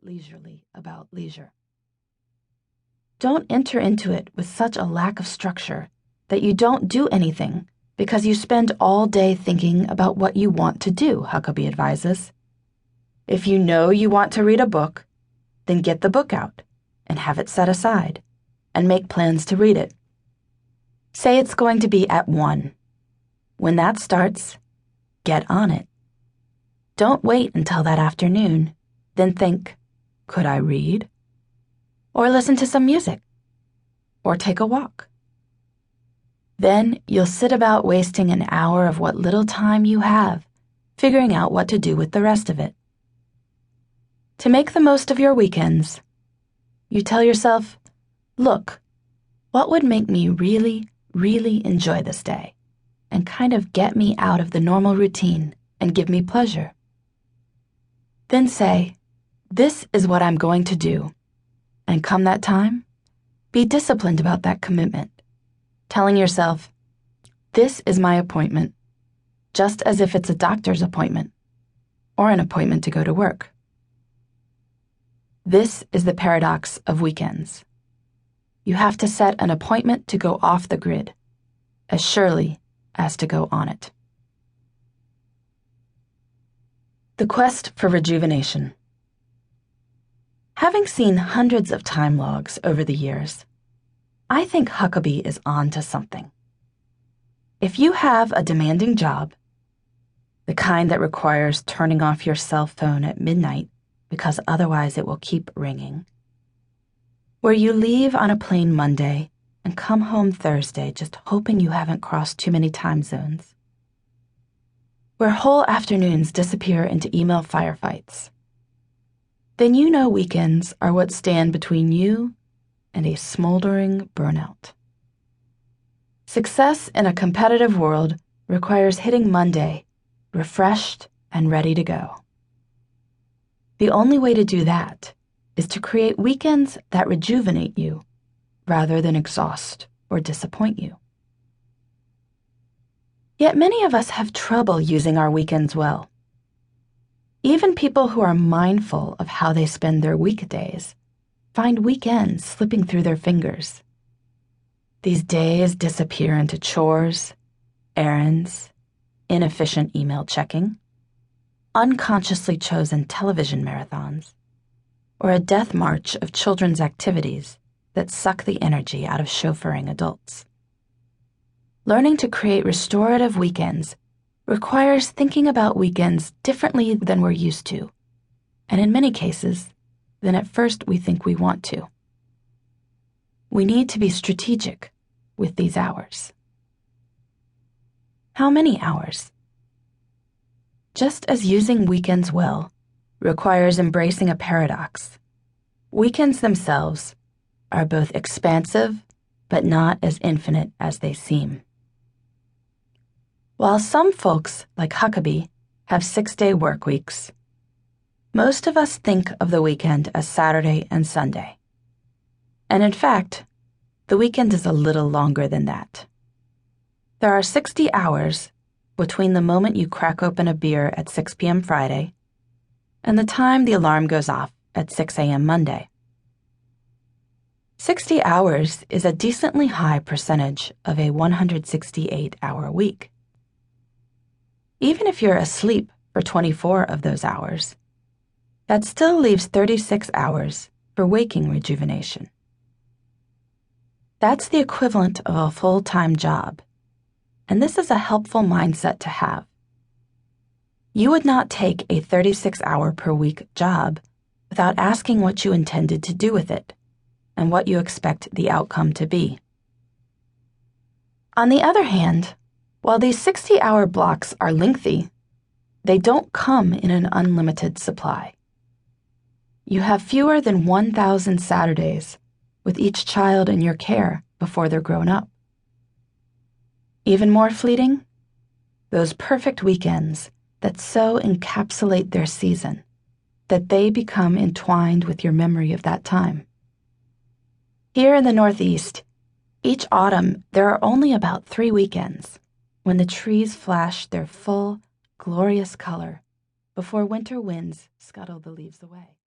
leisurely about leisure. Don't enter into it with such a lack of structure that you don't do anything because you spend all day thinking about what you want to do, Huckabee advises. If you know you want to read a book, then get the book out and have it set aside and make plans to read it. Say it's going to be at 1. When that starts, get on it. Don't wait until that afternoon, then think, could I read? Or listen to some music? Or take a walk? Then you'll sit about wasting an hour of what little time you have, figuring out what to do with the rest of it. To make the most of your weekends, you tell yourself, look, what would make me really, really enjoy this day and kind of get me out of the normal routine and give me pleasure? Then say, this is what I'm going to do. And come that time, be disciplined about that commitment, telling yourself, this is my appointment, just as if it's a doctor's appointment or an appointment to go to work. This is the paradox of weekends. You have to set an appointment to go off the grid, as surely as to go on it. The quest for rejuvenation. Having seen hundreds of time logs over the years, I think Huckabee is on to something. If you have a demanding job, the kind that requires turning off your cell phone at midnight because otherwise it will keep ringing, where you leave on a plane Monday and come home Thursday just hoping you haven't crossed too many time zones, where whole afternoons disappear into email firefights, then you know weekends are what stand between you and a smoldering burnout. Success in a competitive world requires hitting Monday, refreshed and ready to go. The only way to do that is to create weekends that rejuvenate you rather than exhaust or disappoint you. Yet many of us have trouble using our weekends well. Even people who are mindful of how they spend their weekdays find weekends slipping through their fingers. These days disappear into chores, errands, inefficient email checking, unconsciously chosen television marathons, or a death march of children's activities that suck the energy out of chauffeuring adults. Learning to create restorative weekends requires thinking about weekends differently than we're used to, and in many cases, than at first we think we want to. We need to be strategic with these hours. How many hours? Just as using weekends well requires embracing a paradox, weekends themselves are both expansive but not as infinite as they seem. While some folks, like Huckabee, have 6-day work weeks, most of us think of the weekend as Saturday and Sunday. And in fact, the weekend is a little longer than that. There are 60 hours between the moment you crack open a beer at 6 p.m. Friday and the time the alarm goes off at 6 a.m. Monday. 60 hours is a decently high percentage of a 168-hour week. Even if you're asleep for 24 of those hours, that still leaves 36 hours for waking rejuvenation. That's the equivalent of a full-time job, and this is a helpful mindset to have. You would not take a 36-hour-per-week job without asking what you intended to do with it and what you expect the outcome to be. On the other hand, while these 60-hour blocks are lengthy, they don't come in an unlimited supply. You have fewer than 1,000 Saturdays with each child in your care before they're grown up. Even more fleeting, those perfect weekends that so encapsulate their season that they become entwined with your memory of that time. Here in the Northeast, each autumn there are only about 3 weekends when the trees flash their full, glorious color before winter winds scuttle the leaves away.